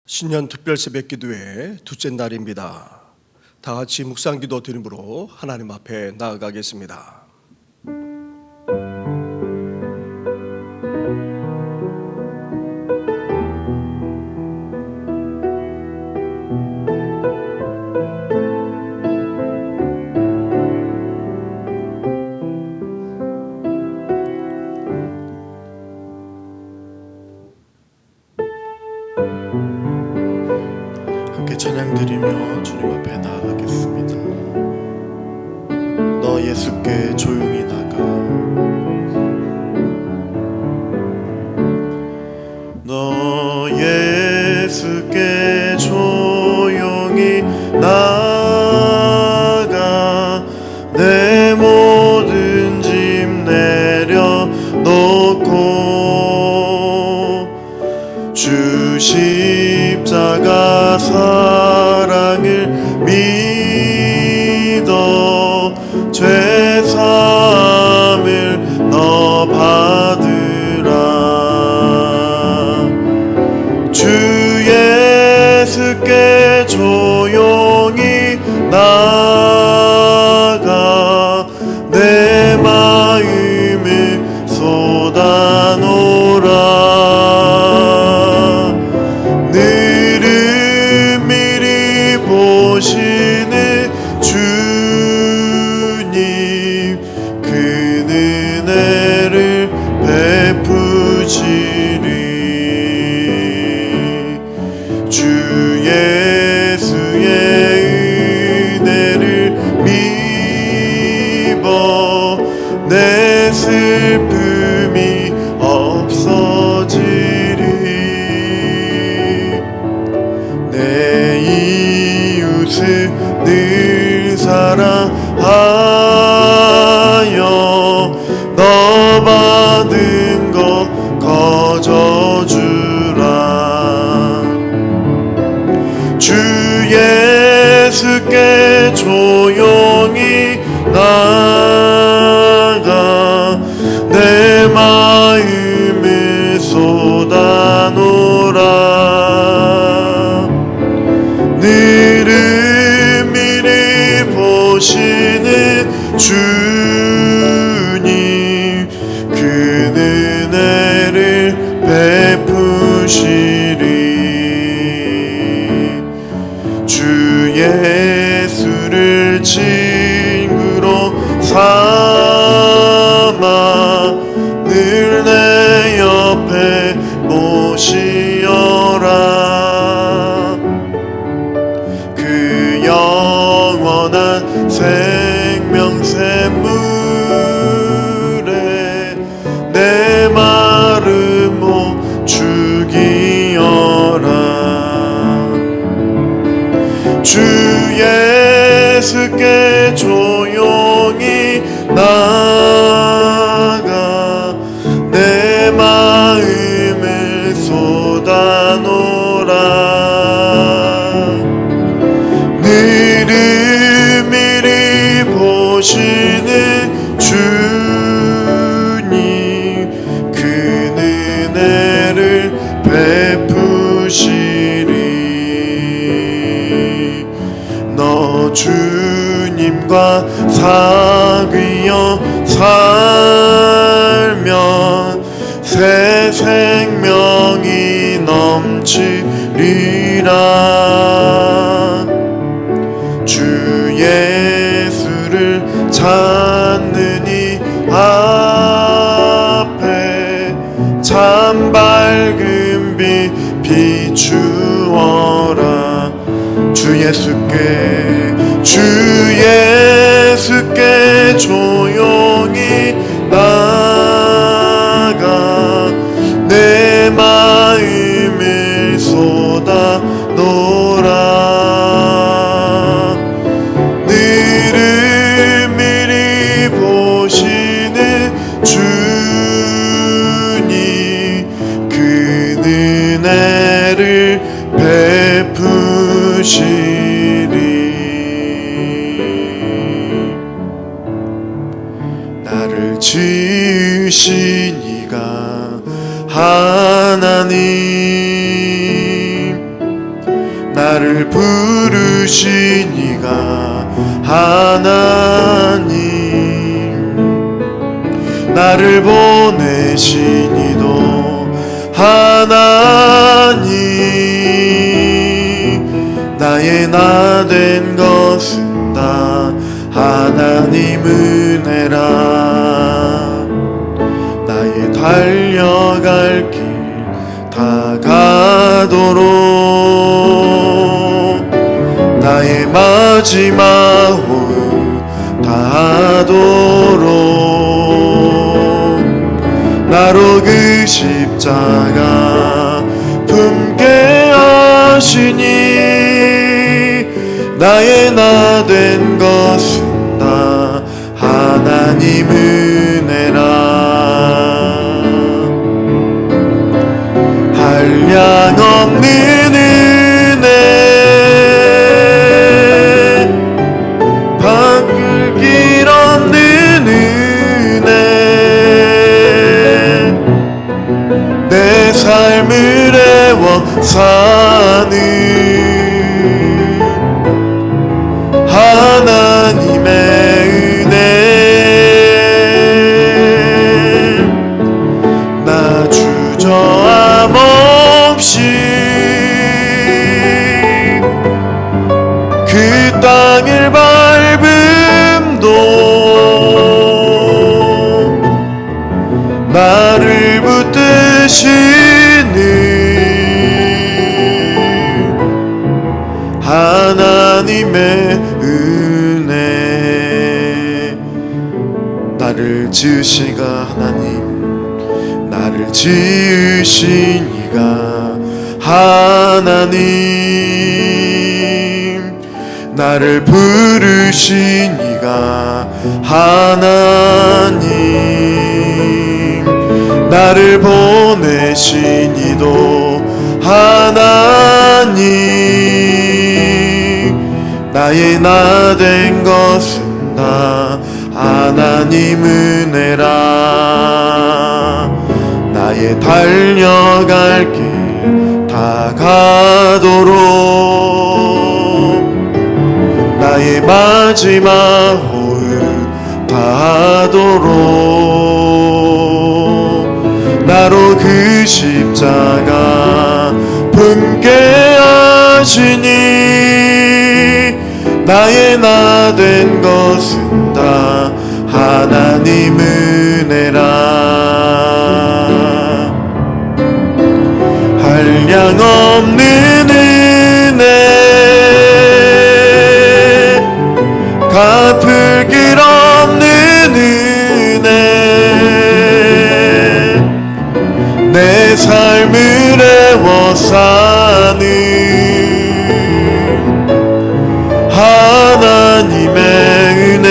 신년 특별 새벽 기도의 둘째 날입니다. 다 같이 묵상 기도 드림으로 하나님 앞에 나아가겠습니다. 함께 찬양 드리며 주님 앞에 나아가겠습니다. 너 예수께 조용히 나가. 너 예수께 조용히 나가. 내 모든 짐 내려놓고 주 십자가 사랑을 믿어 죄 사함을 너 받으라. 주 예수께 조용히 나가. 내 마음을 쏟아놓으라. 보시는 주님, 그 은혜를 베푸시리. 주 예수의 은혜를 입어 내 슬픔이 없어지리. 내 이웃을 늘 사랑하여 너 받은 것 거저주라. 주 예수께 조용히 나가. 내 마음을 쏟아놓으라. 늘은미리 보시는 주님, 그 은혜를 베푸시리. 주 예수를 친구로 삼아 늘 내 옆에 모시어라. 그 영원한 생명샘 물에 내 마름 못 죽이어라. 주 예수께 조용히 나가. 내 마음을 쏟아놓으라. 늘은미리 보시는 주님, 그 은혜를 베푸시리. 너 주님과 사귀어 살면 새 생명이 넘치리라. 주 예수를 찾는 이 앞에 참 밝은 빛 비추어라. 주 예수께 조용히 나가. 내 마음을 쏟아놓으라. 늘은미리 보시는 주님, 그 은혜를 베푸시리. 나를 지으신 이가 하나님, 나를 부르신 이가 하나님, 나를 보내신 이도 하나님, 나의 나 된 것은 다 하나님 은혜라. 나의 달려갈 길 다 가도록, 나의 마지막 호흡 다하도록, 나로 그 십자가 품게 하시니, 나의 나 된 것은 다 하나님 은혜라. 한량 없는 은혜, 바꿀 길 없는 은혜, 내 삶을 애워 사는 하나님의 은혜. 나 주저함 없이 그 땅을 밟음도, 나를 붙드시는 하나님의 은혜. 나를 지으시가 하나님, 나를 지으신 이가 하나님, 나를 부르신 이가 하나님, 나를 보내신 이도 하나님, 나의 나 된 것은 다 하나님 은혜라. 나의 달려갈 길 다 가도록, 나의 마지막 호흡 다하도록, 나로 그 십자가 품게 하시니, 나의 나 된 것은 다 하나님 은혜라. 한량 없는 은혜, 갚을 길 없는 은혜, 내 삶을 애워 사는 하나님의 은혜.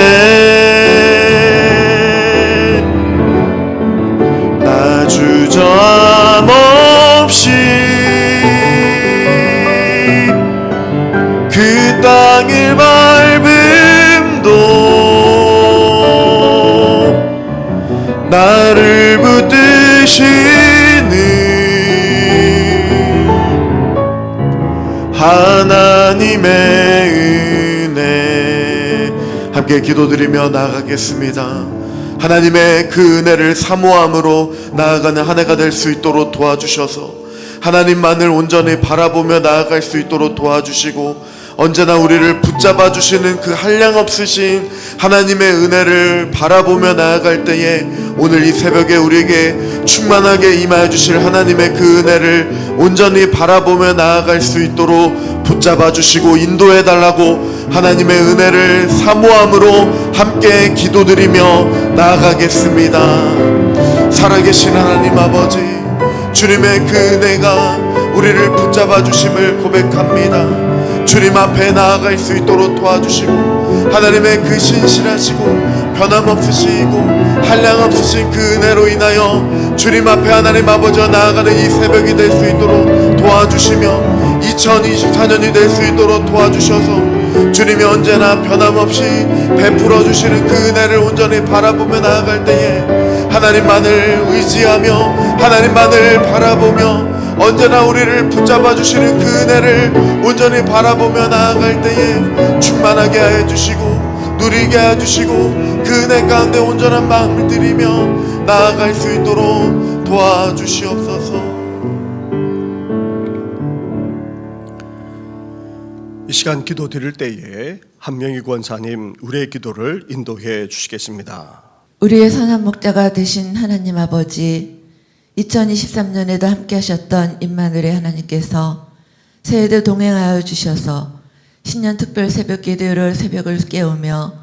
나 주저함 없이 그 땅을 밟음도, 나를 붙드시는 하나님의 은혜. 함께 기도드리며 나아가겠습니다. 하나님의 그 은혜를 사모함으로 나아가는 한 해가 될 수 있도록 도와주셔서 하나님만을 온전히 바라보며 나아갈 수 있도록 도와주시고, 언제나 우리를 붙잡아 주시는 그 한량없으신 하나님의 은혜를 바라보며 나아갈 때에 오늘 이 새벽에 우리에게 충만하게 임하여 주실 하나님의 그 은혜를 온전히 바라보며 나아갈 수 있도록 붙잡아 주시고 인도해 달라고 하나님의 은혜를 사모함으로 함께 기도드리며 나아가겠습니다. 살아계신 하나님 아버지, 주님의 그 은혜가 우리를 붙잡아 주심을 고백합니다. 주님 앞에 나아갈 수 있도록 도와주시고, 하나님의 그 신실하시고 변함없으시고 한량없으신 그 은혜로 인하여 주님 앞에 하나님 아버지와 나아가는 이 새벽이 될 수 있도록 도와주시며 2024년이 될 수 있도록 도와주셔서 주님이 언제나 변함없이 베풀어 주시는 그 은혜를 온전히 바라보며 나아갈 때에 하나님만을 의지하며 하나님만을 바라보며 언제나 우리를 붙잡아 주시는 그 은혜를 온전히 바라보며 나아갈 때에 충만하게 하여 주시고 누리게 하여 주시고 그 은혜 가운데 온전한 마음을 들이며 나아갈 수 있도록 도와주시옵소서. 이 시간 기도 드릴 때에 한명희 권사님 우리의 기도를 인도해 주시겠습니다. 우리의 선한 목자가 되신 하나님 아버지, 2023년에도 함께 하셨던 임마누엘의 하나님께서 새해도 동행하여 주셔서 신년 특별 새벽 기도를 새벽을 깨우며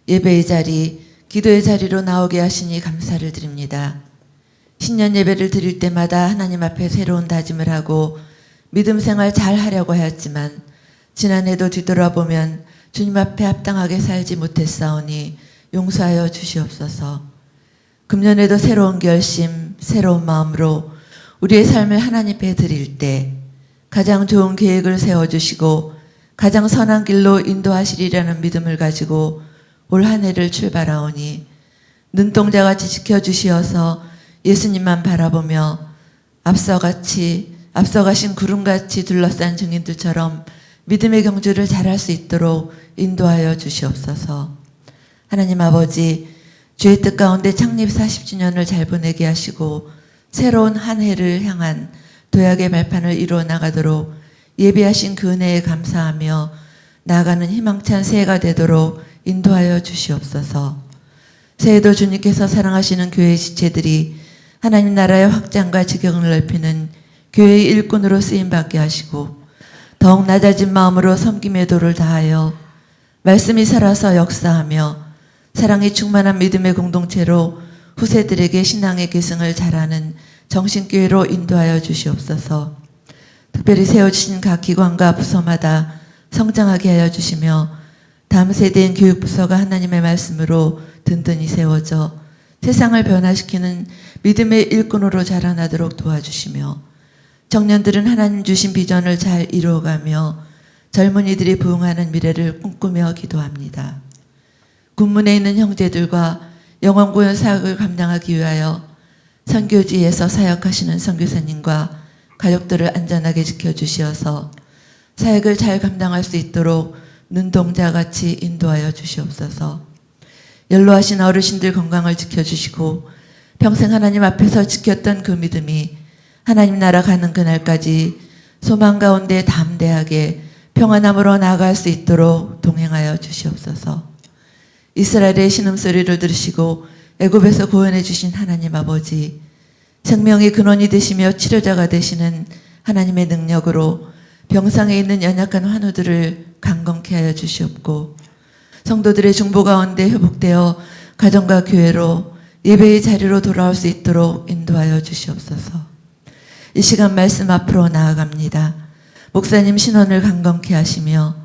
예배의 자리, 기도의 자리로 나오게 하시니 감사를 드립니다. 신년 예배를 드릴 때마다 하나님 앞에 새로운 다짐을 하고 믿음 생활 잘 하려고 하였지만 지난해도 뒤돌아보면 주님 앞에 합당하게 살지 못했사오니 용서하여 주시옵소서. 금년에도 새로운 결심, 새로운 마음으로 우리의 삶을 하나님 앞에 드릴 때 가장 좋은 계획을 세워주시고 가장 선한 길로 인도하시리라는 믿음을 가지고 올 한 해를 출발하오니 눈동자같이 지켜주시어서 예수님만 바라보며 앞서가신 구름같이 둘러싼 증인들처럼 믿음의 경주를 잘할 수 있도록 인도하여 주시옵소서. 하나님 아버지, 주의 뜻 가운데 창립 40주년을 잘 보내게 하시고 새로운 한 해를 향한 도약의 발판을 이루어 나가도록 예비하신 그 은혜에 감사하며 나아가는 희망찬 새해가 되도록 인도하여 주시옵소서. 새해도 주님께서 사랑하시는 교회의 지체들이 하나님 나라의 확장과 지경을 넓히는 교회의 일꾼으로 쓰임받게 하시고 더욱 낮아진 마음으로 섬김의 도를 다하여 말씀이 살아서 역사하며 사랑이 충만한 믿음의 공동체로 후세들에게 신앙의 계승을 잘하는 정신교회로 인도하여 주시옵소서. 특별히 세워주신 각 기관과 부서마다 성장하게 하여 주시며 다음 세대인 교육부서가 하나님의 말씀으로 든든히 세워져 세상을 변화시키는 믿음의 일꾼으로 자라나도록 도와주시며 청년들은 하나님 주신 비전을 잘 이루어가며 젊은이들이 부흥하는 미래를 꿈꾸며 기도합니다. 군문에 있는 형제들과 영원구원 사역을 감당하기 위하여 선교지에서 사역하시는 선교사님과 가족들을 안전하게 지켜주시어서 사역을 잘 감당할 수 있도록 눈동자같이 인도하여 주시옵소서. 연로하신 어르신들 건강을 지켜주시고 평생 하나님 앞에서 지켰던 그 믿음이 하나님 나라 가는 그날까지 소망 가운데 담대하게 평안함으로 나아갈 수 있도록 동행하여 주시옵소서. 이스라엘의 신음소리를 들으시고 애굽에서 구원해 주신 하나님 아버지, 생명의 근원이 되시며 치료자가 되시는 하나님의 능력으로 병상에 있는 연약한 환우들을 강건케 하여 주시옵고 성도들의 중보 가운데 회복되어 가정과 교회로 예배의 자리로 돌아올 수 있도록 인도하여 주시옵소서. 이 시간 말씀 앞으로 나아갑니다. 목사님 신원을 강건케 하시며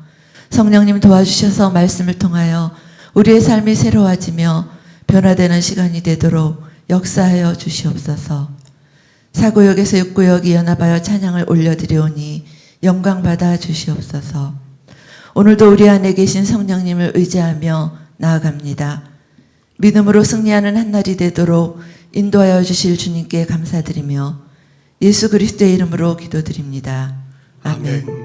성령님 도와주셔서 말씀을 통하여 우리의 삶이 새로워지며 변화되는 시간이 되도록 역사하여 주시옵소서. 사구역에서 육구역이 연합하여 찬양을 올려드리오니 영광 받아 주시옵소서. 오늘도 우리 안에 계신 성령님을 의지하며 나아갑니다. 믿음으로 승리하는 한날이 되도록 인도하여 주실 주님께 감사드리며 예수 그리스도의 이름으로 기도드립니다. 아멘.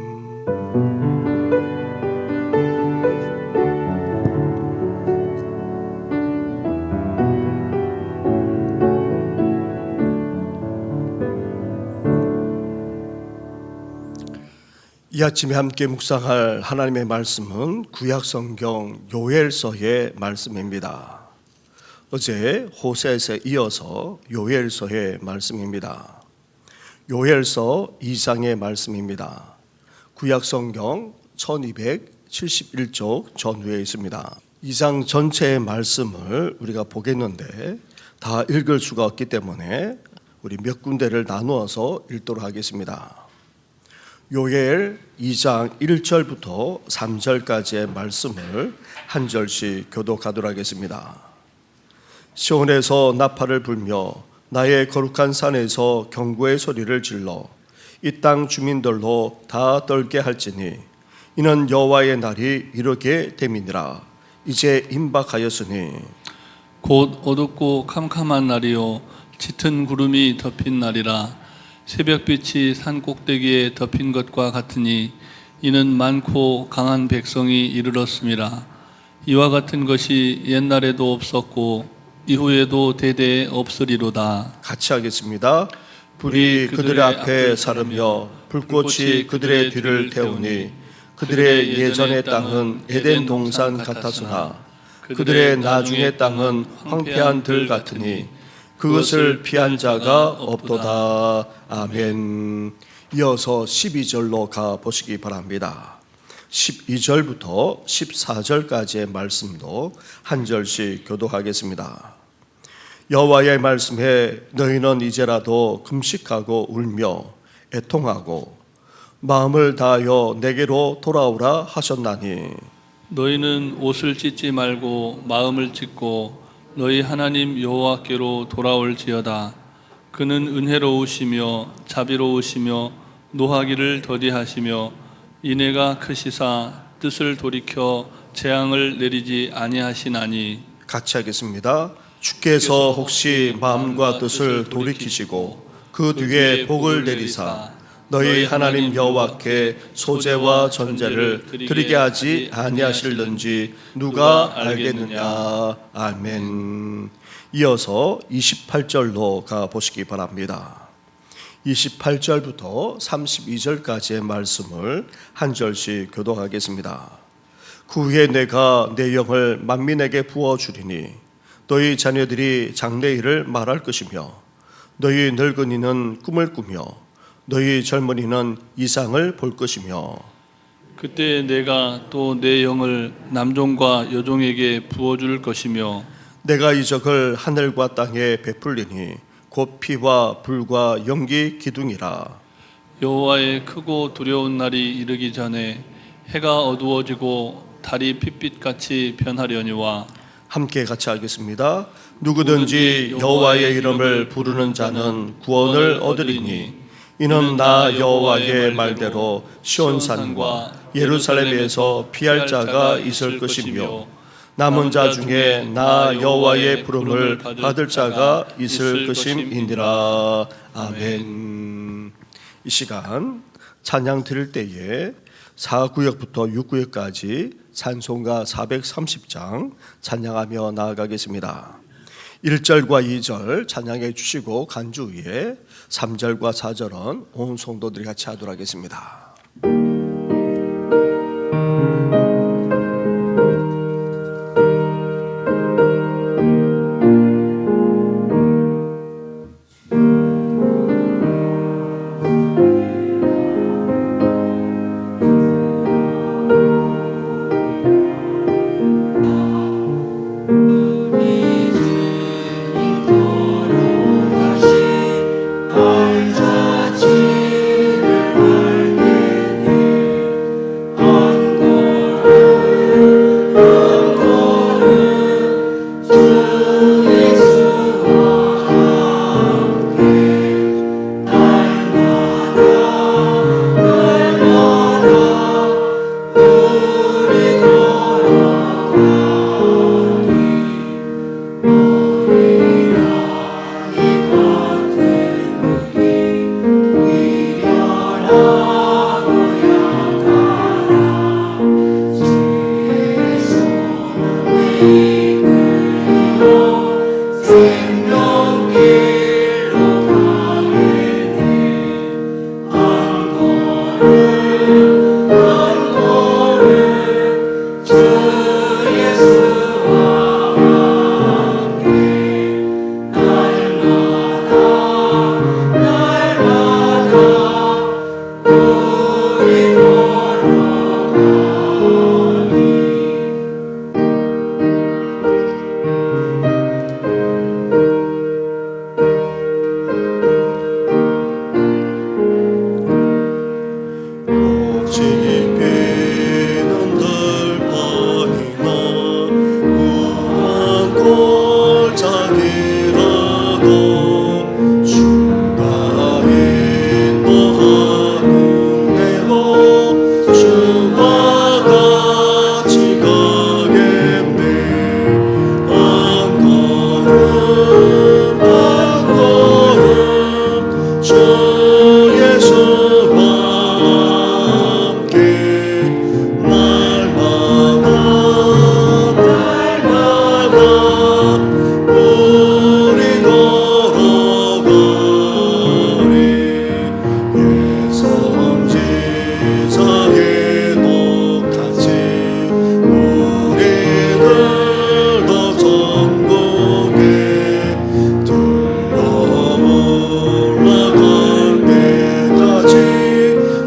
이 아침에 함께 묵상할 하나님의 말씀은 구약성경 요엘서의 말씀입니다. 어제 호세에 이어서 요엘서의 말씀입니다. 요엘서 2장의 말씀입니다. 구약성경 1271쪽 전후에 있습니다. 2장 전체의 말씀을 우리가 보겠는데 다 읽을 수가 없기 때문에 우리 몇 군데를 나누어서 읽도록 하겠습니다. 요엘 2장 1절부터 3절까지의 말씀을 한 절씩 교독하도록 하겠습니다. 시온에서 나팔을 불며 나의 거룩한 산에서 경고의 소리를 질러 이 땅 주민들로 다 떨게 할지니 이는 여호와의 날이 이르게 됨이니라. 이제 임박하였으니 곧 어둡고 캄캄한 날이요 짙은 구름이 덮인 날이라. 새벽빛이 산 꼭대기에 덮인 것과 같으니 이는 많고 강한 백성이 이르렀음이라. 이와 같은 것이 옛날에도 없었고 이후에도 대대에 없으리로다. 같이 하겠습니다. 불이 그들의 앞에 사르며 불꽃이 그들의 뒤를 태우니 그들의 예전의 땅은 에덴 동산 같았으나 그들의 나중의 땅은 황폐한 들 같으니 그것을 피한 자가 없도다. 아멘. 이어서 12절로 가 보시기 바랍니다. 12절부터 14절까지의 말씀도 한 절씩 교독하겠습니다. 여호와의 말씀에 너희는 이제라도 금식하고 울며 애통하고 마음을 다하여 내게로 돌아오라 하셨나니 너희는 옷을 찢지 말고 마음을 찢고 너희 하나님 여호와께로 돌아올지어다. 그는 은혜로우시며 자비로우시며 노하기를 더디하시며 인애가 크시사 뜻을 돌이켜 재앙을 내리지 아니하시나니. 같이 하겠습니다. 주께서 혹시 마음과 뜻을 돌이키시고 그 뒤에 복을 내리사 너희 하나님 여호와께 소제와 전제를 드리게 하지 아니하실는지 누가 알겠느냐. 아멘. 이어서 28절로 가 보시기 바랍니다. 28절부터 32절까지의 말씀을 한 절씩 교독하겠습니다. 그 후에 내가 내 영을 만민에게 부어주리니 너희 자녀들이 장래일을 말할 것이며 너희 늙은이는 꿈을 꾸며 너희 젊은이는 이상을 볼 것이며 그때 내가 또 내 영을 남종과 여종에게 부어줄 것이며 내가 이적을 하늘과 땅에 베풀리니 곧 피와 불과 연기 기둥이라. 여호와의 크고 두려운 날이 이르기 전에 해가 어두워지고 달이 핏빛같이 변하려니와. 함께 같이 하겠습니다. 누구든지 여호와의 이름을 부르는 자는 구원을 얻으리니 이는 나 여호와의 말대로 시온산과 예루살렘에서 피할 자가 있을 것이며 남은 자 중에 나 여호와의 부름을 받을 자가 있을 것임이니라. 아멘. 이 시간 찬양 드릴 때에 4구역부터 6구역까지 찬송가 430장 찬양하며 나아가겠습니다. 1절과 2절 찬양해 주시고 간주 후에 3절과 4절은 온 성도들이 같이 하도록 하겠습니다. 자치를 알게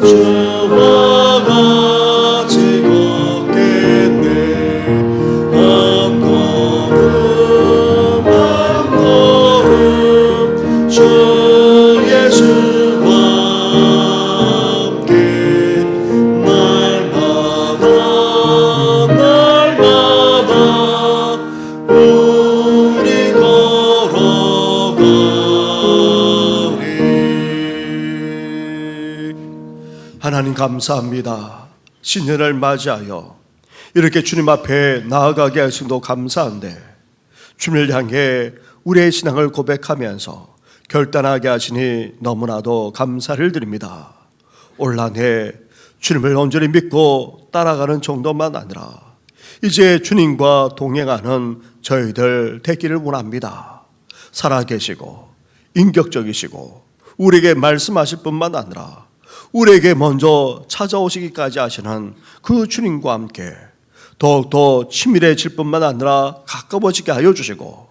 주와 같이 걷겠네. 한 걸음 한 걸음 주 예수와 함께 날마다 날마다 우리 걸어가리. 하나님 감사합니다. 신년을 맞이하여 이렇게 주님 앞에 나아가게 하심도 감사한데, 주님을 향해 우리의 신앙을 고백하면서 결단하게 하시니 너무나도 감사를 드립니다. 올 한 해 주님을 온전히 믿고 따라가는 정도만 아니라 이제 주님과 동행하는 저희들 되기를 원합니다. 살아계시고 인격적이시고 우리에게 말씀하실 뿐만 아니라 우리에게 먼저 찾아오시기까지 하시는 그 주님과 함께 더욱더 친밀해질 뿐만 아니라 가까워지게 하여 주시고,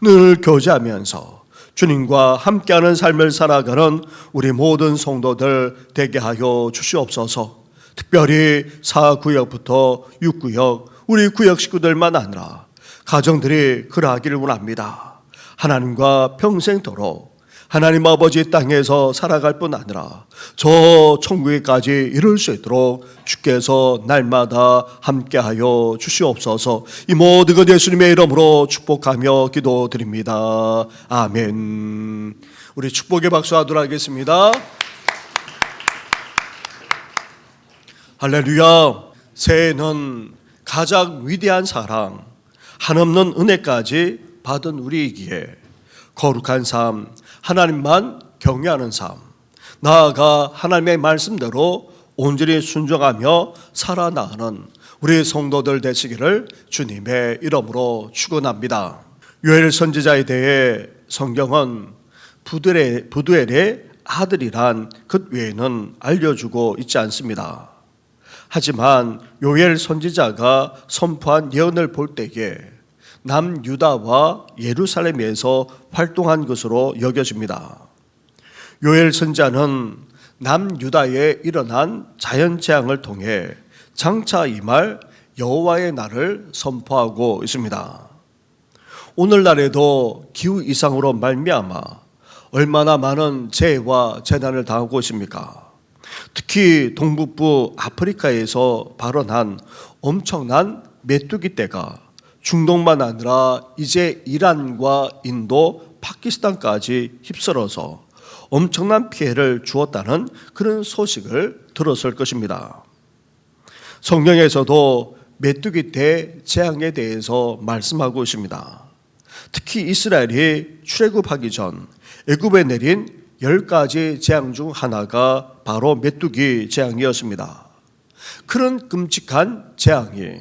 늘 교제하면서 주님과 함께하는 삶을 살아가는 우리 모든 성도들 되게 하여 주시옵소서. 특별히 4구역부터 6구역 우리 구역 식구들만 아니라 가정들이 그러하기를 원합니다. 하나님과 평생도록 하나님 아버지 땅에서 살아갈 뿐 아니라 저 천국에까지 이룰 수 있도록 주께서 날마다 함께하여 주시옵소서. 이 모든 것 예수님의 이름으로 축복하며 기도드립니다. 아멘. 우리 축복의 박수 하도록 하겠습니다. 할렐루야. 새해는 가장 위대한 사랑, 한없는 은혜까지 받은 우리이기에 거룩한 삶, 하나님만 경외하는 삶, 나아가 하나님의 말씀대로 온전히 순종하며 살아나가는 우리 성도들 되시기를 주님의 이름으로 축원합니다. 요엘 선지자에 대해 성경은 부두엘의 아들이란 것 외에는 알려주고 있지 않습니다. 하지만 요엘 선지자가 선포한 예언을 볼 때에 남유다와 예루살렘에서 활동한 것으로 여겨집니다. 요엘 선지자는 남유다에 일어난 자연재앙을 통해 장차 임할 여호와의 날을 선포하고 있습니다. 오늘날에도 기후 이상으로 말미암아 얼마나 많은 재해와 재난을 당하고 있습니까? 특히 동북부 아프리카에서 발원한 엄청난 메뚜기 떼가 중동만 아니라 이제 이란과 인도, 파키스탄까지 휩쓸어서 엄청난 피해를 주었다는 그런 소식을 들었을 것입니다. 성경에서도 메뚜기떼 재앙에 대해서 말씀하고 있습니다. 특히 이스라엘이 출애굽하기 전 애굽에 내린 10가지 재앙 중 하나가 바로 메뚜기 재앙이었습니다. 그런 끔찍한 재앙이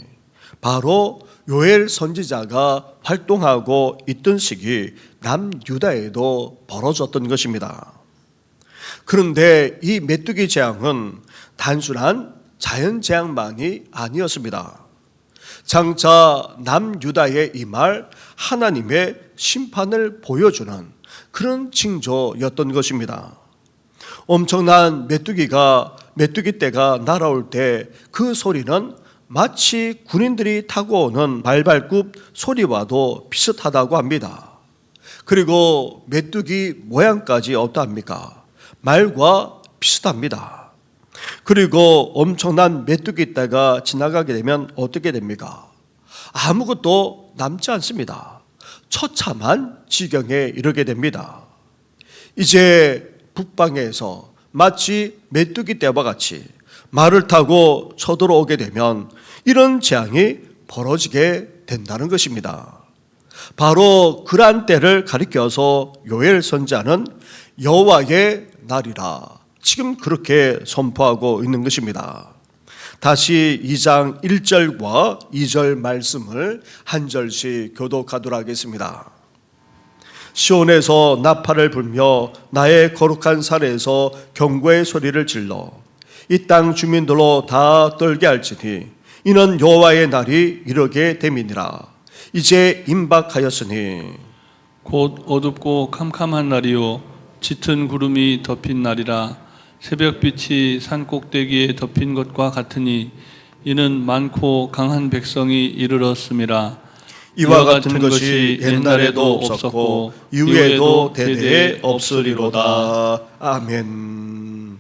바로 요엘 선지자가 활동하고 있던 시기 남유다에도 벌어졌던 것입니다. 그런데 이 메뚜기 재앙은 단순한 자연재앙만이 아니었습니다. 장차 남유다에 임할 하나님의 심판을 보여주는 그런 징조였던 것입니다. 엄청난 메뚜기떼가 날아올 때 그 소리는 마치 군인들이 타고 오는 말발굽 소리와도 비슷하다고 합니다. 그리고 메뚜기 모양까지 어떠합니까? 말과 비슷합니다. 그리고 엄청난 메뚜기떼가 지나가게 되면 어떻게 됩니까? 아무것도 남지 않습니다. 처참한 지경에 이르게 됩니다. 이제 북방에서 마치 메뚜기떼와 같이 말을 타고 쳐들어오게 되면 이런 재앙이 벌어지게 된다는 것입니다. 바로 그러한 때를 가리켜서 요엘 선지자는 여호와의 날이라 지금 그렇게 선포하고 있는 것입니다. 다시 2장 1절과 2절 말씀을 한 절씩 교독하도록 하겠습니다. 시온에서 나팔을 불며 나의 거룩한 산에서 경고의 소리를 질러 이 땅 주민들로 다 떨게 할지니 이는 여호와의 날이 이르게 됨이니라. 이제 임박하였으니 곧 어둡고 캄캄한 날이요 짙은 구름이 덮인 날이라. 새벽빛이 산 꼭대기에 덮인 것과 같으니 이는 많고 강한 백성이 이르렀음이라. 이와 같은 것이 옛날에도 없었고 이후에도 대대에 없으리로다. 아멘.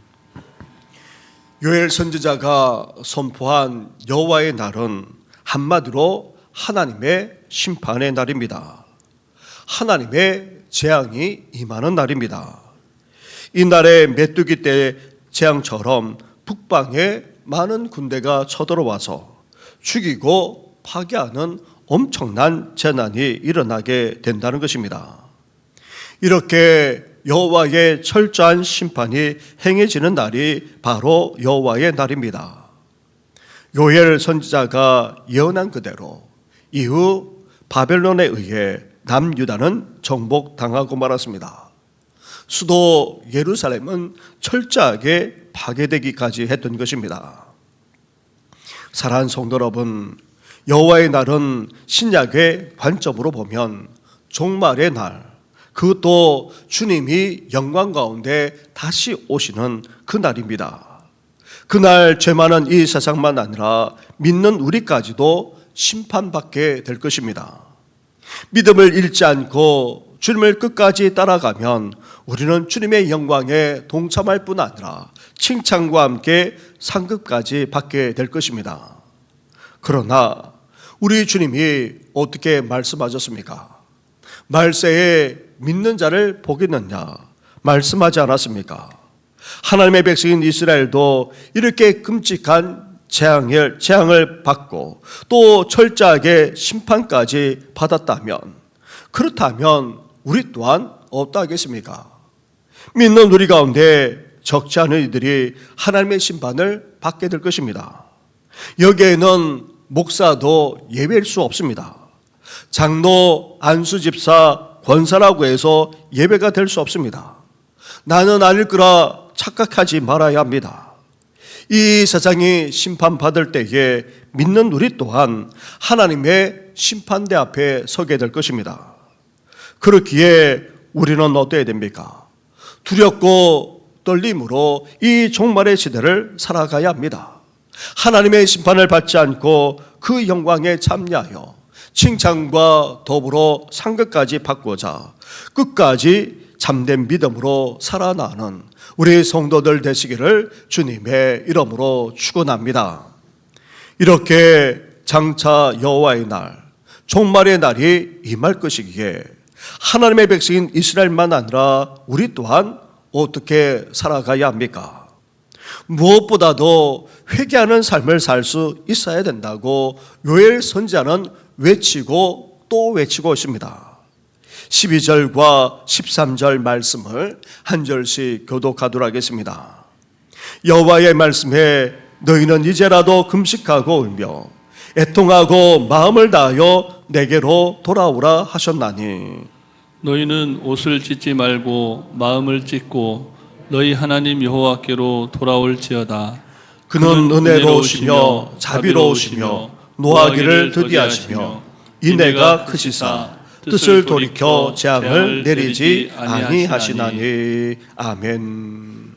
요엘 선지자가 선포한 여호와의 날은 한마디로 하나님의 심판의 날입니다. 하나님의 재앙이 임하는 날입니다. 이 날에 메뚜기 때 재앙처럼 북방에 많은 군대가 쳐들어와서 죽이고 파괴하는 엄청난 재난이 일어나게 된다는 것입니다. 이렇게 여호와의 철저한 심판이 행해지는 날이 바로 여호와의 날입니다. 요엘 선지자가 예언한 그대로 이후 바벨론에 의해 남유다는 정복당하고 말았습니다. 수도 예루살렘은 철저하게 파괴되기까지 했던 것입니다. 사랑하는 성도 여러분, 여호와의 날은 신약의 관점으로 보면 종말의 날, 그것도 주님이 영광 가운데 다시 오시는 그 날입니다. 그날 죄 많은 이 세상만 아니라 믿는 우리까지도 심판받게 될 것입니다. 믿음을 잃지 않고 주님을 끝까지 따라가면 우리는 주님의 영광에 동참할 뿐 아니라 칭찬과 함께 상급까지 받게 될 것입니다. 그러나 우리 주님이 어떻게 말씀하셨습니까? 말세에 믿는 자를 보겠느냐 말씀하지 않았습니까? 하나님의 백성인 이스라엘도 이렇게 끔찍한 재앙을 받고 또 철저하게 심판까지 받았다면, 그렇다면 우리 또한 어떠하겠습니까? 믿는 우리 가운데 적지 않은 이들이 하나님의 심판을 받게 될 것입니다. 여기에는 목사도 예외일 수 없습니다. 장로, 안수집사, 권사라고 해서 예외가 될 수 없습니다. 나는 아닐 거라 착각하지 말아야 합니다. 이 세상이 심판받을 때에 믿는 우리 또한 하나님의 심판대 앞에 서게 될 것입니다. 그렇기에 우리는 어떠해야 됩니까? 두렵고 떨림으로 이 종말의 시대를 살아가야 합니다. 하나님의 심판을 받지 않고 그 영광에 참여하여 칭찬과 더불어 상급까지 받고자 끝까지 참된 믿음으로 살아나는 우리 성도들 되시기를 주님의 이름으로 축원합니다. 이렇게 장차 여호와의 날, 종말의 날이 임할 것이기에 하나님의 백성인 이스라엘만 아니라 우리 또한 어떻게 살아가야 합니까? 무엇보다도 회개하는 삶을 살 수 있어야 된다고 요엘 선지자는 외치고 또 외치고 있습니다. 12절과 13절 말씀을 한 절씩 교독하도록 하겠습니다. 여호와의 말씀에 너희는 이제라도 금식하고 울며 애통하고 마음을 다하여 내게로 돌아오라 하셨나니, 너희는 옷을 찢지 말고 마음을 찢고 너희 하나님 여호와께로 돌아올지어다. 그는 은혜로우시며 자비로우시며 노하기를 더디하시며 인애가 크시사 뜻을 돌이켜 재앙을 내리지 아니하시나니. 아멘.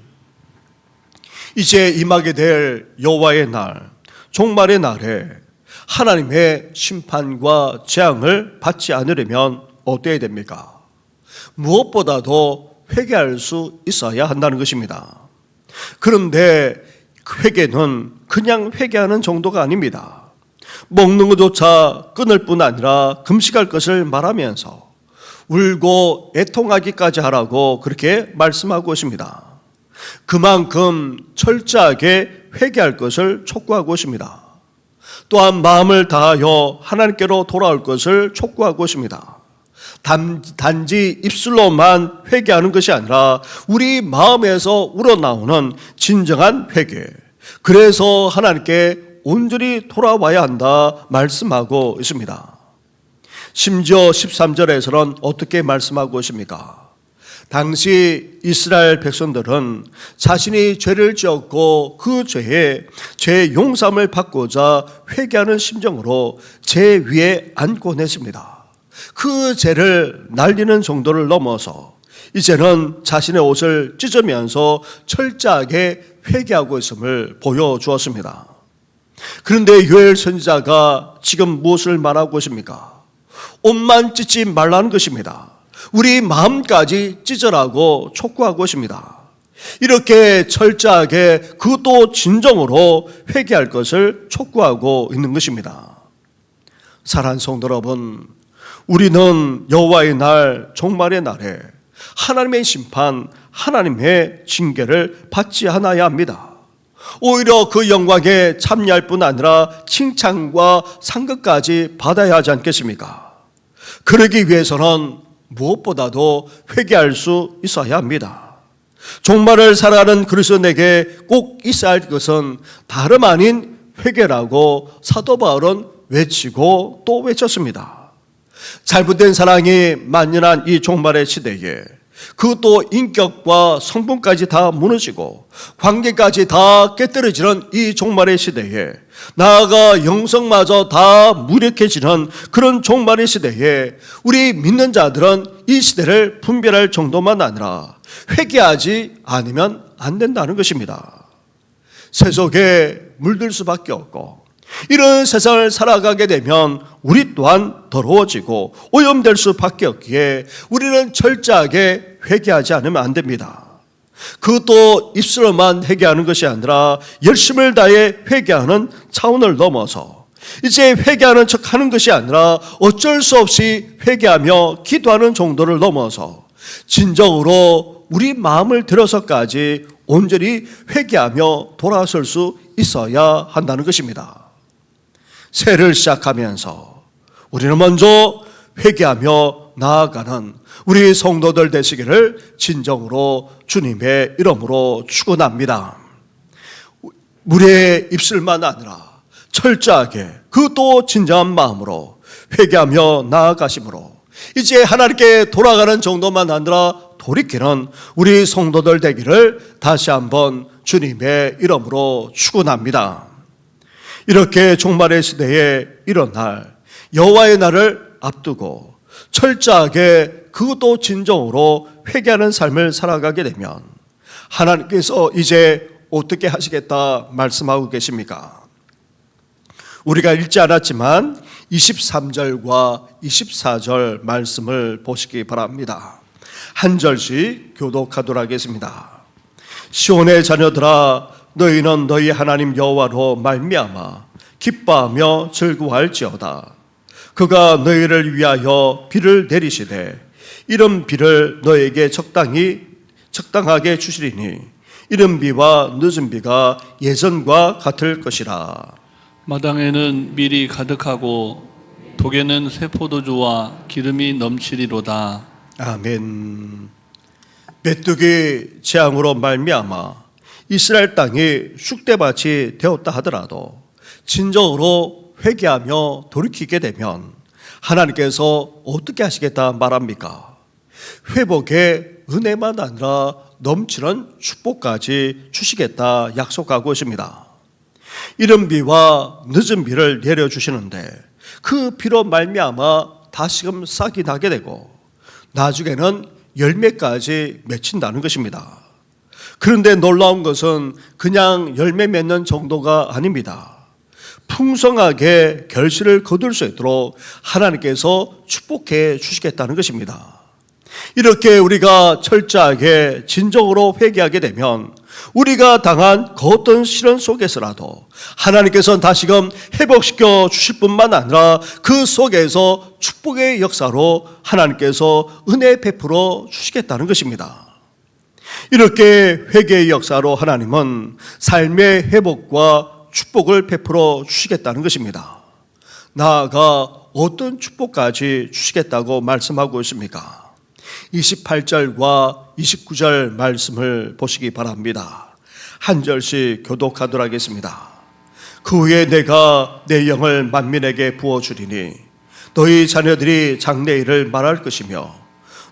이제 임하게 될 여호와의 날, 종말의 날에 하나님의 심판과 재앙을 받지 않으려면 어때야 됩니까? 무엇보다도 회개할 수 있어야 한다는 것입니다. 그런데 회개는 그냥 회개하는 정도가 아닙니다. 먹는 것조차 끊을 뿐 아니라 금식할 것을 말하면서 울고 애통하기까지 하라고 그렇게 말씀하고 있습니다. 그만큼 철저하게 회개할 것을 촉구하고 있습니다. 또한 마음을 다하여 하나님께로 돌아올 것을 촉구하고 있습니다. 단지 입술로만 회개하는 것이 아니라 우리 마음에서 우러나오는 진정한 회개, 그래서 하나님께 온전히 돌아와야 한다 말씀하고 있습니다. 심지어 13절에서는 어떻게 말씀하고 있습니까? 당시 이스라엘 백성들은 자신이 죄를 지었고 그 죄의 용서함을 받고자 회개하는 심정으로 죄 위에 앉곤 했습니다. 그 죄를 날리는 정도를 넘어서 이제는 자신의 옷을 찢으면서 철저하게 회개하고 있음을 보여주었습니다. 그런데 요엘 선지자가 지금 무엇을 말하고 있습니까? 옷만 찢지 말라는 것입니다. 우리 마음까지 찢으라고 촉구하고 있습니다. 이렇게 철저하게 그것도 진정으로 회개할 것을 촉구하고 있는 것입니다. 사랑하는 성도 여러분, 우리는 여호와의 날, 종말의 날에 하나님의 심판, 하나님의 징계를 받지 않아야 합니다. 오히려 그 영광에 참여할 뿐 아니라 칭찬과 상급까지 받아야 하지 않겠습니까? 그러기 위해서는 무엇보다도 회개할 수 있어야 합니다. 종말을 살아가는 그리스도인에게 꼭 있어야 할 것은 다름 아닌 회개라고 사도 바울은 외치고 또 외쳤습니다. 잘못된 사랑이 만연한 이 종말의 시대에 그것도 인격과 성품까지 다 무너지고 관계까지 다 깨뜨려지는 이 종말의 시대에, 나아가 영성마저 다 무력해지는 그런 종말의 시대에 우리 믿는 자들은 이 시대를 분별할 정도만 아니라 회개하지 않으면 안 된다는 것입니다. 세속에 물들 수밖에 없고 이런 세상을 살아가게 되면 우리 또한 더러워지고 오염될 수밖에 없기에 우리는 철저하게 회개하지 않으면 안 됩니다. 그것도 입술로만 회개하는 것이 아니라 열심을 다해 회개하는 차원을 넘어서 이제 회개하는 척하는 것이 아니라 어쩔 수 없이 회개하며 기도하는 정도를 넘어서 진정으로 우리 마음을 들여서까지 온전히 회개하며 돌아설 수 있어야 한다는 것입니다. 새해를 시작하면서 우리는 먼저 회개하며 나아가는 우리 성도들 되시기를 진정으로 주님의 이름으로 축원합니다. 우리의 입술만 아니라 철저하게 그것도 진정한 마음으로 회개하며 나아가심으로 이제 하나님께 돌아가는 정도만 아니라 돌이키는 우리 성도들 되기를 다시 한번 주님의 이름으로 축원합니다. 이렇게 종말의 시대에 이런 날, 여호와의 날을 앞두고 철저하게 그것도 진정으로 회개하는 삶을 살아가게 되면 하나님께서 이제 어떻게 하시겠다 말씀하고 계십니까? 우리가 읽지 않았지만 23절과 24절 말씀을 보시기 바랍니다. 한 절씩 교독하도록 하겠습니다. 시온의 자녀들아, 너희는 너희 하나님 여호와로 말미암아 기뻐하며 즐거워할지어다. 그가 너희를 위하여 비를 내리시되 이른 비를 너에게 적당하게 주시리니 이른 비와 늦은 비가 예전과 같을 것이라. 마당에는 밀이 가득하고 독에는 새 포도주와 기름이 넘치리로다. 아멘. 메뚜기 재앙으로 말미암아 이스라엘 땅이 쑥대밭이 되었다 하더라도 진정으로 회개하며 돌이키게 되면 하나님께서 어떻게 하시겠다 말합니까? 회복의 은혜만 아니라 넘치는 축복까지 주시겠다 약속하고 있습니다. 이른 비와 늦은 비를 내려주시는데 그 비로 말미암아 다시금 싹이 나게 되고 나중에는 열매까지 맺힌다는 것입니다. 그런데 놀라운 것은 그냥 열매 맺는 정도가 아닙니다. 풍성하게 결실을 거둘 수 있도록 하나님께서 축복해 주시겠다는 것입니다. 이렇게 우리가 철저하게 진정으로 회개하게 되면 우리가 당한 그 어떤 시련 속에서라도 하나님께서는 다시금 회복시켜 주실 뿐만 아니라 그 속에서 축복의 역사로 하나님께서 은혜 베풀어 주시겠다는 것입니다. 이렇게 회개의 역사로 하나님은 삶의 회복과 축복을 베풀어 주시겠다는 것입니다. 나아가 어떤 축복까지 주시겠다고 말씀하고 있습니까? 28절과 29절 말씀을 보시기 바랍니다. 한 절씩 교독하도록 하겠습니다. 그 후에 내가 내 영을 만민에게 부어주리니 너희 자녀들이 장래일을 말할 것이며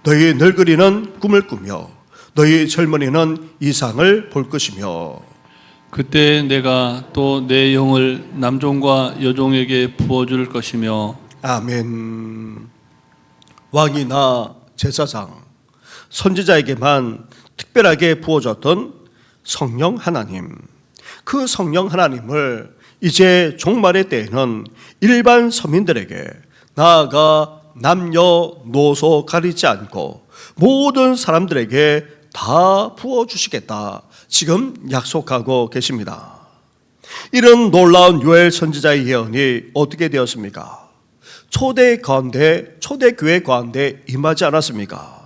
너희 늙은이는 꿈을 꾸며 너희 젊은이는 이상을 볼 것이며 그때 내가 또 내 영을 남종과 여종에게 부어줄 것이며 아멘. 왕이나 제사장, 선지자에게만 특별하게 부어졌던 성령 하나님, 그 성령 하나님을 이제 종말의 때에는 일반 서민들에게, 나아가 남녀노소 가리지 않고 모든 사람들에게 다 부어주시겠다 지금 약속하고 계십니다. 이런 놀라운 요엘 선지자의 예언이 어떻게 되었습니까? 초대교회 가운데 임하지 않았습니까?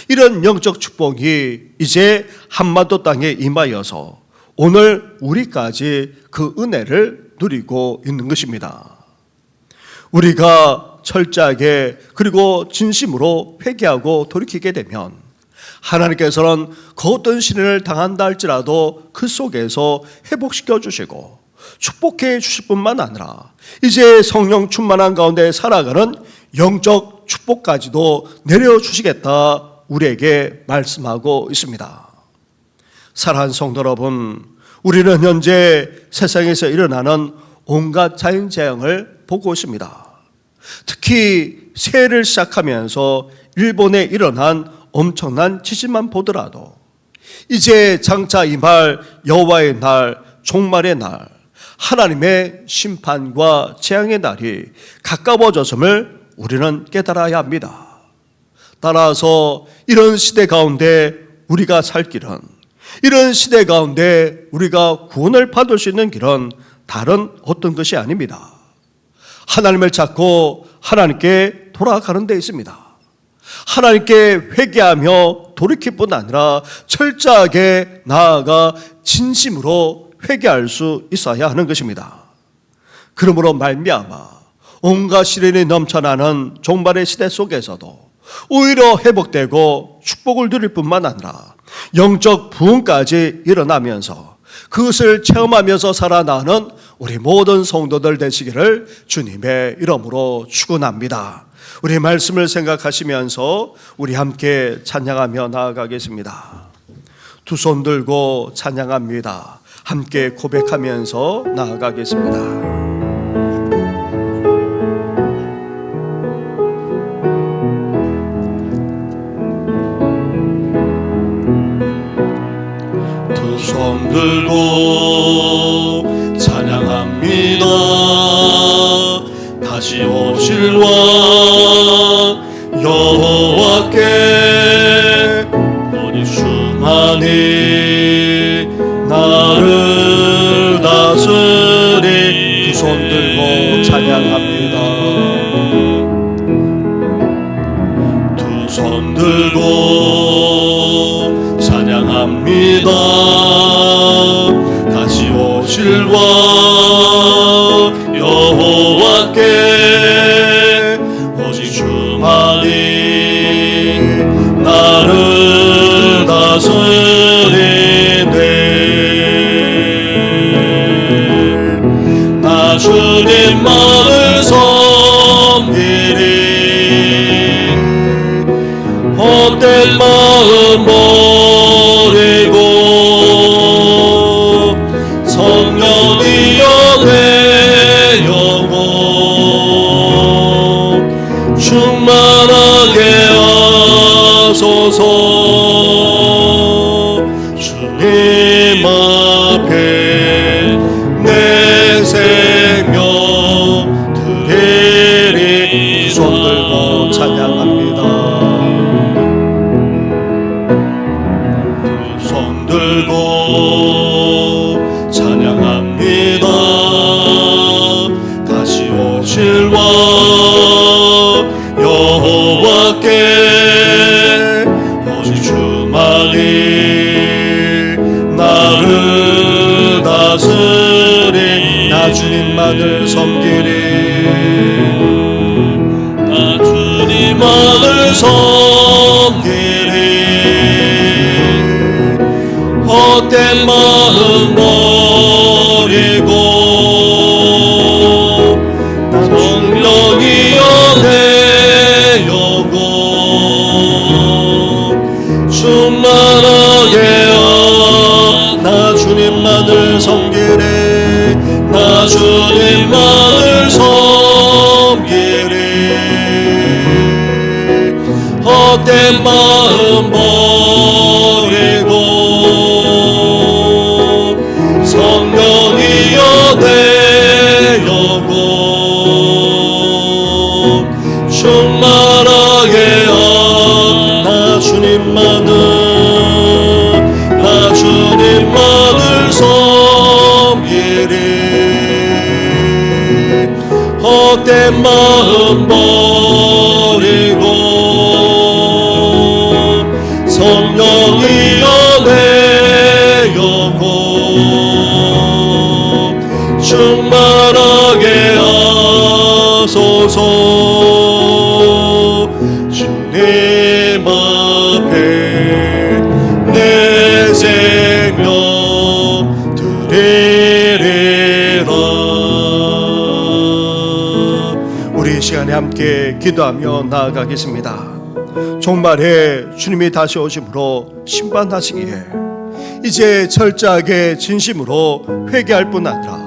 이런 영적 축복이 이제 한반도 땅에 임하여서 오늘 우리까지 그 은혜를 누리고 있는 것입니다. 우리가 철저하게 그리고 진심으로 회개하고 돌이키게 되면 하나님께서는 그 어떤 시련을 당한다 할지라도 그 속에서 회복시켜 주시고 축복해 주실 뿐만 아니라 이제 성령 충만한 가운데 살아가는 영적 축복까지도 내려주시겠다 우리에게 말씀하고 있습니다. 사랑하는 성도 여러분, 우리는 현재 세상에서 일어나는 온갖 자연재앙을 보고 있습니다. 특히 새해를 시작하면서 일본에 일어난 엄청난 지진만 보더라도 이제 장차 임할 여호와의 날, 종말의 날, 하나님의 심판과 재앙의 날이 가까워졌음을 우리는 깨달아야 합니다. 따라서 이런 시대 가운데 우리가 살 길은, 이런 시대 가운데 우리가 구원을 받을 수 있는 길은 다른 어떤 것이 아닙니다. 하나님을 찾고 하나님께 돌아가는 데 있습니다. 하나님께 회개하며 돌이킬 뿐 아니라 철저하게 나아가 진심으로 회개할 수 있어야 하는 것입니다. 그러므로 말미암아 온갖 시련이 넘쳐나는 종말의 시대 속에서도 오히려 회복되고 축복을 누릴 뿐만 아니라 영적 부흥까지 일어나면서 그것을 체험하면서 살아나는 우리 모든 성도들 되시기를 주님의 이름으로 축원합니다. 우리 말씀을 생각하시면서 우리 함께 찬양하며 나아가겠습니다. 두 손 들고 찬양합니다. 함께 고백하면서 나아가겠습니다. 손 들고 찬양합니다. 다시 오실 왕 여호와께 오직 주만이 나를 다스리. 두 손 들고 찬양합니다. 두 손 들고 찬양합니다. 다시 오실 왕 여호와께 오직 주만이 나를 다스리네. 나 주님만을 섬기리. 헛된 마음 버리고 성령이여 내 영혼 충만하게 하소서. 주님 앞에 내 생명 드리리. 손 들고 찬양합니다. 손 들고 찬양합니다. 다시 오실 왕 여호와께 오직 주만이 나를 다스리. 나 주님만을 섬기리. 나 주님만을 섬기리. 헛된 마음 버리고 성령이여 내 영혼 충만하게 나 주님만을 섬기리. 나 주님만을 섬기리. 헛된 마음 내 영혼 충만하게 나 주님만을 섬기리 헛된 마음 버리고 성령이여 내 영혼 충만하게 하소서 주님 앞에 내 생명 드리리라. 우리 이 시간에 함께 기도하며 나아가겠습니다. 종말에 주님이 다시 오심으로 심판하시기에 이제 철저하게 진심으로 회개할 뿐 아니라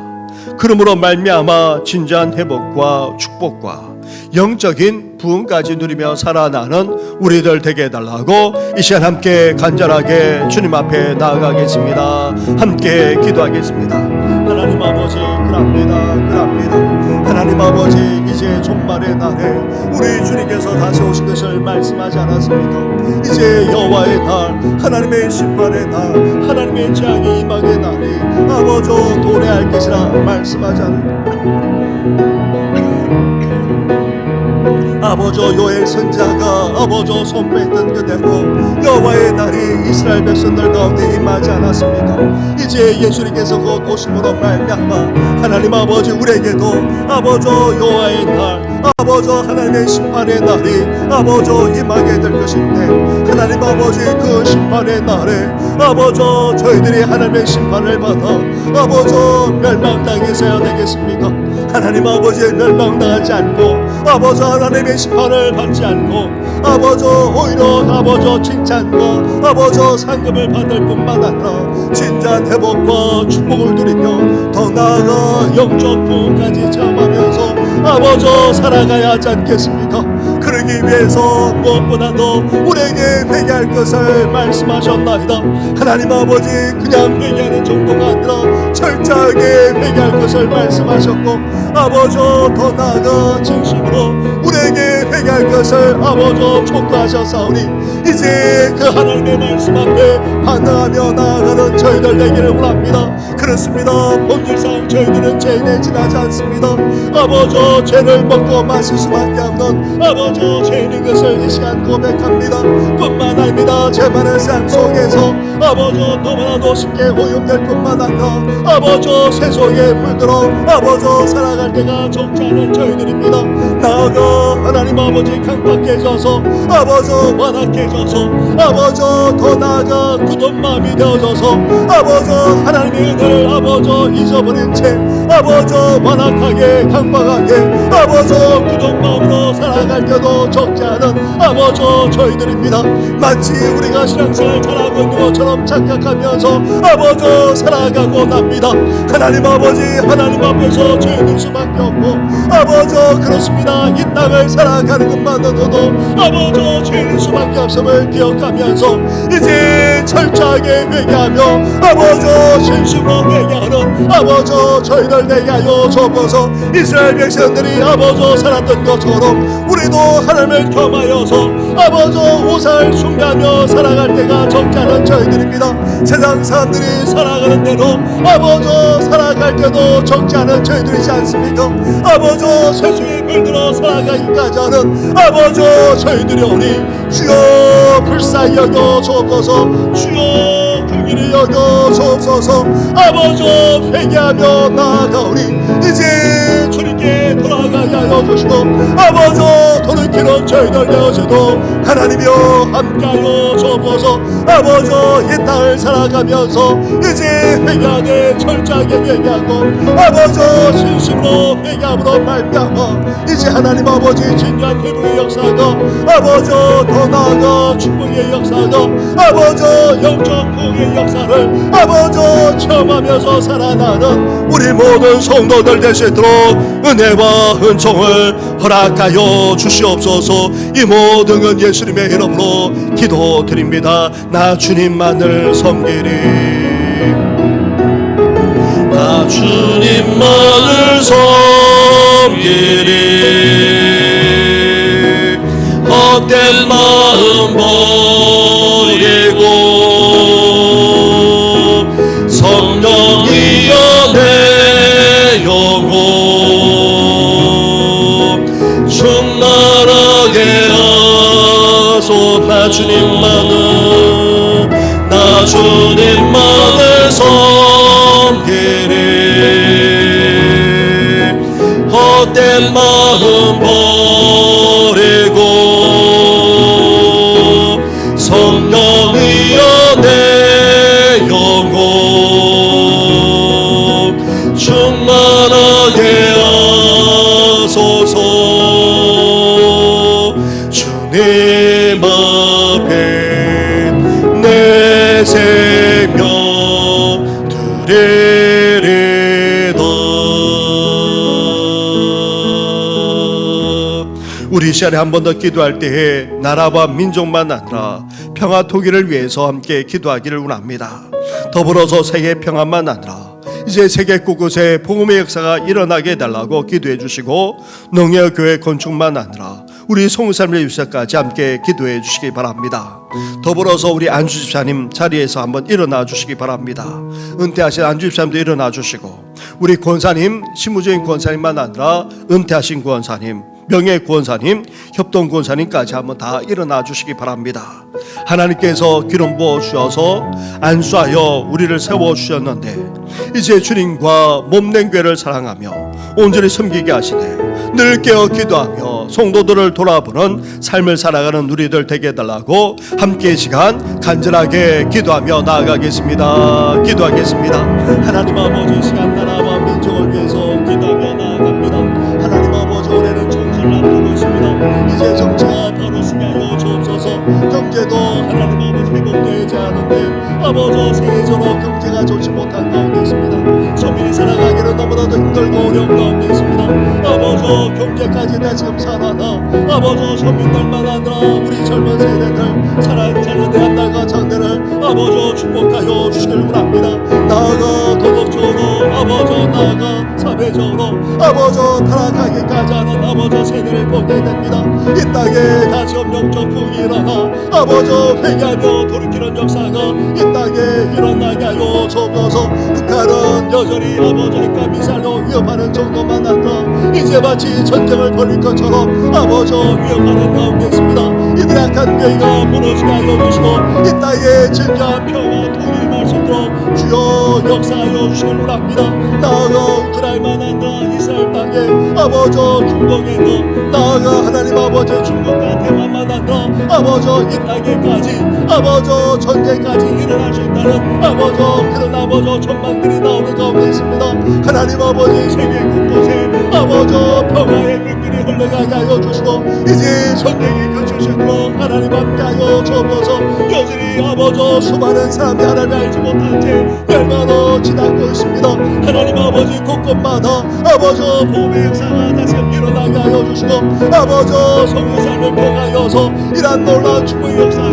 그러므로 말미암아 진정한 회복과 축복과 영적인 부흥까지 누리며 살아나는 우리들 되게 해달라고 이 시간 함께 간절하게 주님 앞에 나아가겠습니다. 함께 기도하겠습니다. 하나님 아버지 그럽니다. 하나님 아버지 이제 종말의 날에 우리 주님께서 다시 오신 것을 말씀하지 않았습니까? 이제 여호와의 날, 하나님의 심판의 날, 하나님의 재앙이 임하게 날이 아버지 도래할 것이라 말씀하지 않습니까? 아버지 요엘 선자가 아버지 손 뺐던 그대로 여호와의 날이 이스라엘 백성들 가운데 임하지 않았습니까? 이제 예수님께서 곧 오심으로 말미암아 하나님 아버지 우리에게도 아버지 여호와의 날 아버지 하나님의 심판의 날이 아버지 임하게 될 것인데 하나님 아버지 그 심판의 날에 아버지 저희들이 하나님의 심판을 받아 아버지 멸망당해서야 되겠습니까? 하나님 아버지의 멸망당하지 않고 아버지 하나님의 심판을 받지 않고 아버지 오히려 아버지 칭찬과 아버지 상급을 받을 뿐만 아니라 진정한 회복과 축복을 누리며 더 나아가 영적 부흥까지 체험하면서 아버지 살아가야 하지 않겠습니까? 그러기 위해서 무엇보다도 우리에게 회개할 것을 말씀하셨나이다. 하나님 아버지 그냥 회개하는 정도가 아니라 철저하게 회개할 것을 말씀하셨고 아버지 더 나아가 진심으로 우리에게 회개할 것을 아버지 촉구하셨사오니 이제 그 하나님의 말씀 앞에 반응하며 나아가는 저희들 되기를 원합니다. 그렇습니다. 본질상 저희들은 죄인에 지나지 않습니다. 아버지 죄를 먹고 마실 수밖에 없는 아버지 죄인인 것을 이 시간 고백합니다. 뿐만 아닙니다. 죄 많은 삶 속에서 아버지 너무나도 쉽게 오염될 뿐만 아니라 아버지 세속에 물들어 아버지 살아갈 때가 적지 않은 저희들입니다. 나아가 하나님 아버지 강박해져서 아버지 완악해져서 아버지 더 나아가 굳은 마음이 되어져서 아버지 하나님의 은혜를 아버지 잊어버린 채 아버지 완악하게 강박하게 아버지 굳은 마음으로 살아갈 때도 적지 않은 아버지 저희들입니다. 마치 우리가 신앙생활 잘하고 있는 것처럼 착각하면서 아버지 살아가고 납니다. 하나님 아버지 하나님 앞에서 죄인일 수밖에 없고 아버지 그렇습니다. 이 땅을 살아가는 것만으로도 아버지 죄인일 수밖에 없음을 기억하면서 이제 철저하게 회개하며 아버지 진심으로 회개하는 아버지 저희들 되게 하여 주옵소서. 이스라엘 백성들이 아버지 살았던 것처럼 우리도 하나님을 겸하여서 아버지 우상을 숭배하며 살아갈 때가 적지 않은 저희들입니다. 세상 사람들이 살아가는 대로 아버지 살아갈 때도 적지 않은 저희들이지 않습니까? 아버지 세수에 물들어 살아가기까지 하는 아버지 저희들이 오니 주여 불쌍히 여겨 주옵소서. 주여 긍휼히 여겨 주옵소서. 아버지 회개하며 나아가오니 이제 주님께 돌아가게 하여 주시고 아버지 돌이키는 저희들 되어지도 하나님이여 함께하여 주옵소서. 아버지 이 땅을 살아가면서 이제 회개하게 철저하게 회개하고 아버지 진심으로 회개함으로 말미암아 이제 하나님 아버지 진정한 회복의 역사가 아버지 더 나아가 축복의 역사가 아버지 영적 부흥의 역사를 아버지 체험하면서 살아나는 우리 모든 성도들 되시도록 은혜와 은총을 허락하여 주시옵소서. 이 모든 건 예수님의 이름으로 기도드립니다. 나 주님만을 섬기리 나 주님만을 섬기리. 헛된 마음 버리고 성령이여 내 영혼 충만하게 하소. 나 주님만을 섬기리. 헛된 마음 버리고 성령이여 내 영혼 충만하게 하소서. 주님 앞에 내 생명 드리리다. 우리 이 시간에 한 번 더 기도할 때에 나라와 민족만 아니라 평화 통일을 위해서 함께 기도하기를 원합니다. 더불어서 세계 평화만 아니라 이제 세계 곳곳에 복음의 역사가 일어나게 해달라고 기도해 주시고, 농협교회 건축만 아니라 우리 송삶의 유세까지 함께 기도해 주시기 바랍니다. 더불어서 우리 안주 집사님 자리에서 한번 일어나 주시기 바랍니다. 은퇴하신 안주 집사님도 일어나 주시고, 우리 권사님, 실무적인 권사님만 아니라 은퇴하신 권사님, 명예 권사님, 협동 권사님까지 한번 다 일어나 주시기 바랍니다. 하나님께서 기름 부어 주셔서 안수하여 우리를 세워 주셨는데 이제 주님과 몸된 교회를 사랑하며 온전히 섬기게 하시되 늘 깨어 기도하며 성도들을 돌아보는 삶을 살아가는 우리들 되게 해달라고 함께 시간 간절하게 기도하며 나아가겠습니다. 기도하겠습니다. 하나님 아버지, 시간 나라와 민족을 위해서 기도하며 나아갑니다. 하나님 아버지, 올해는 총선을 앞두고 있습니다. 이제 정치가 바로 승하여 주옵소서. 경제도 하나님 아버지 회복되지 않은데 아버지 세계적으로 경제가 좋지 못한 가운데 있습니다. 서민이 살아가기는 너무나도 힘들고 어려운 가운데 있습니다. 아버지 경제까지 다 지금 살아나 아버지 서민들만 아니라 우리 젊은 세대들 사랑하는 대한날과 장대를 아버지 축복하여 주시길 원합니다. 나아가 도덕적으로 아버지 나아가 사회적으로 아버지 타락하기까지 하는 아버지 세대를 보게 됩니다. 이 땅에 다시 영적 부흥이 일어나 아버지 회개하며 돌이키는 역사가 이 땅에 일어나게 하여 주옵소서. 북한은 여전히 아버지 핵과 미사일로 위협하는 정도만 아니라 이제 마치 전쟁을 벌일 것처럼 아버지 위협하는 가운데 있습니다. 이들의 악한 교회가 무너지게 하여 주시고 이 땅에 진정한 평화 통일 말씀으로 주여 역사하여 주시길 원합니다. 나아가 우크라이나만 아니라 이스라엘 땅에 아버지 중동에도 나아가 하나님 아버지 중국과 대만만 아니라 아버지 이 땅에까지 아버지 전쟁까지 일어날 수 있다는 아버지 그런 아버지 전망들이 나오는 가운데 있습니다. 하나님 아버지 세계 곳곳에 아버지 평화의 물길이 흘러가게 하여 주시고 이제 전쟁이 그칠 수 있도록 하나님 함께하여 주옵소서. 여전히 아버지 수많은 사람이 하나님 알지 못한 채 멸망으로 지나고 있습니다. 하나님 아버지 곳곳마다 아버지 보험의 역사가 다시 일어나게 하여 주시고 아버지 성의 삶을 통하여서 이러한 놀라운 축복의 역사가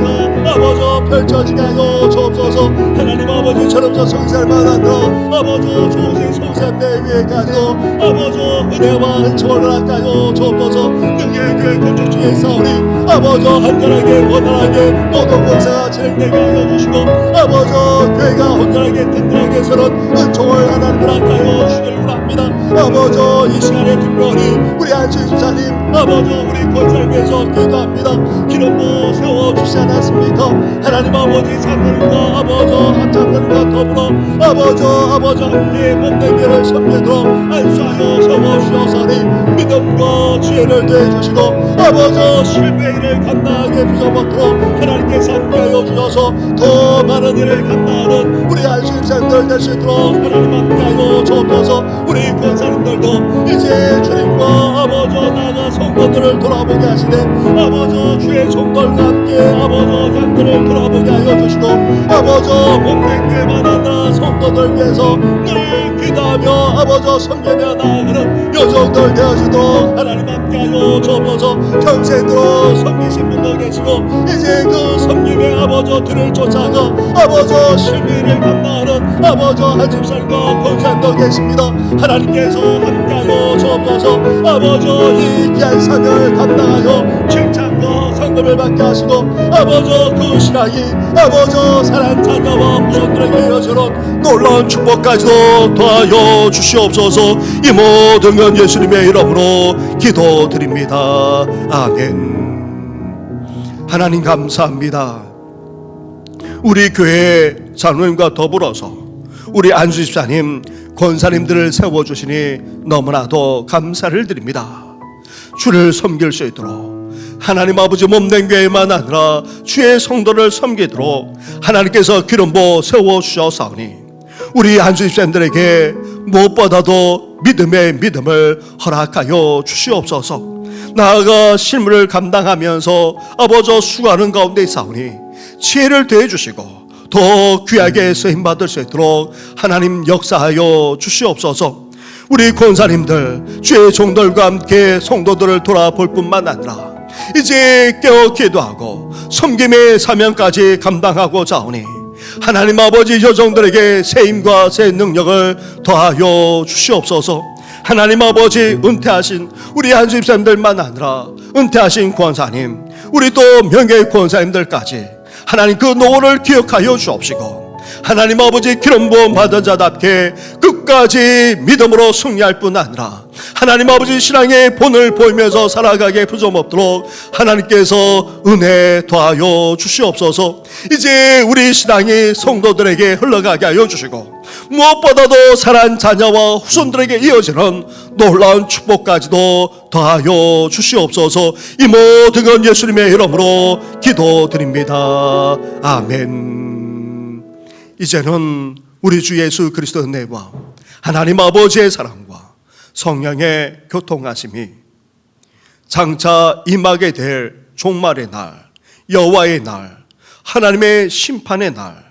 아버지 펼쳐지게 하여 주옵소서. 하나님 아버지처럼 저 성의 삶만 아니라 아버지 좋으신 성산대 위에까지도 아버지 은혜와 은총을 허락하여 주옵소서. 능의 교회 건축 중에 있사오니 아버지 한전하게 원활하게 모든 권사가 진행되게 하여 주시고 아버지 교회가 hon절하게 든든하게 서는 은총을 하나님 허락하여 주시길 원합니다. 아버지 이 시간에 특별히 우리 안수희 집사님 아버지 우리 권사를 위해서 기도합니다. 기름부 세워주시지 않았습니까? 하나님 아버지 장로님과 아버지 합장로님과 더불어 아버지 함께 몸된 교회를 섬기도록 안수하여 세워주셔서니 믿음과 지혜를 더해주시고 아버지 실패일을 감당하게 비춰먹도록 하나님께서 함께하여 주셔서 더 많은 일을 감당하는 우리 안수희 집사님들 될 수 있도록 하나님 함께하여 주옵소서. 우리 권사님들도 이제 주님과 아버지 나아가 성도들을 돌아보게 하시되 아버지 주의 종들과 함께 아버지 양들을 돌아보게 하여 주시고 아버지 몸된 교회만 아니라 성도들 위해서 늘 기도하며 아버지 섬기며 나아가는 여정들 되어지도록 하나님 함께하여 주옵소서. 평생 들어 섬기신 분도 계시고 이제 그 섬김의 아버지 들을 쫓아가 아버지 실미를 감당하는 아버지 한 집살과 권사도 계십니다. 하나님께서 함께하여 주옵소서. 아버지 이 귀한 사명을 감당하여 칭찬과 상급을 받게 하시고 아버지 그 신앙이 아버지 사랑 자녀와 후손들에게 이어지는 놀라운 축복까지도 더하여 주시옵소서. 이 모든 건 예수님의 이름으로 기도드립니다. 아멘. 하나님 감사합니다. 우리 교회 장로님과 더불어서 우리 안수 집사님, 권사님들을 세워주시니 너무나도 감사를 드립니다. 주를 섬길 수 있도록 하나님 아버지 몸된 교회만 아니라 주의 성도를 섬기도록 하나님께서 기름부어 세워주셨사오니 우리 안수 집사님들에게 무엇보다도 믿음의 믿음을 허락하여 주시옵소서. 나아가 실무를 감당하면서 아버지 수고하는 가운데 있사오니 지혜를 더해주시고 더 귀하게 쓰임받을 수 있도록 하나님 역사하여 주시옵소서. 우리 권사님들 주의 종들과 함께 성도들을 돌아볼 뿐만 아니라 이제 깨어 기도하고 섬김의 사명까지 감당하고자 하오니 하나님 아버지 여정들에게 세임과 새 능력을 더하여 주시옵소서. 하나님 아버지 은퇴하신 우리 한수 집사님들만 아니라 은퇴하신 권사님, 우리 또 명예 권사님들까지 하나님 그 노고를 기억하여 주옵시고 하나님 아버지 기름 부음 받은 자답게 끝까지 믿음으로 승리할 뿐 아니라 하나님 아버지 신앙의 본을 보이면서 살아가게 부족없도록 하나님께서 은혜 더하여 주시옵소서. 이제 우리 신앙이 성도들에게 흘러가게 하여 주시고 무엇보다도 사랑하는 자녀와 후손들에게 이어지는 놀라운 축복까지도 더하여 주시옵소서. 이 모든 건 예수님의 이름으로 기도드립니다. 아멘. 이제는 우리 주 예수 그리스도의 은혜와 하나님 아버지의 사랑과 성령의 교통하심이 장차 임하게 될 종말의 날, 여호와의 날, 하나님의 심판의 날,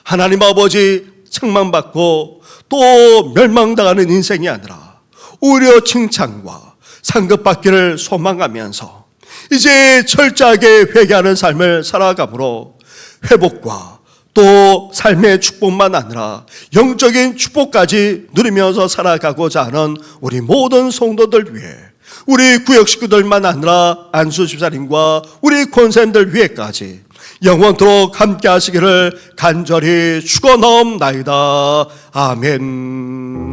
하나님 아버지 책망받고 또 멸망당하는 인생이 아니라 오히려 칭찬과 상급받기를 소망하면서 이제 철저하게 회개하는 삶을 살아가므로 회복과 또 삶의 축복만 아니라 영적인 축복까지 누리면서 살아가고자 하는 우리 모든 성도들 위해 우리 구역 식구들만 아니라 안수 집사님과 우리 권사님들 위해까지 영원토록 함께 하시기를 간절히 축원하옵나이다. 아멘.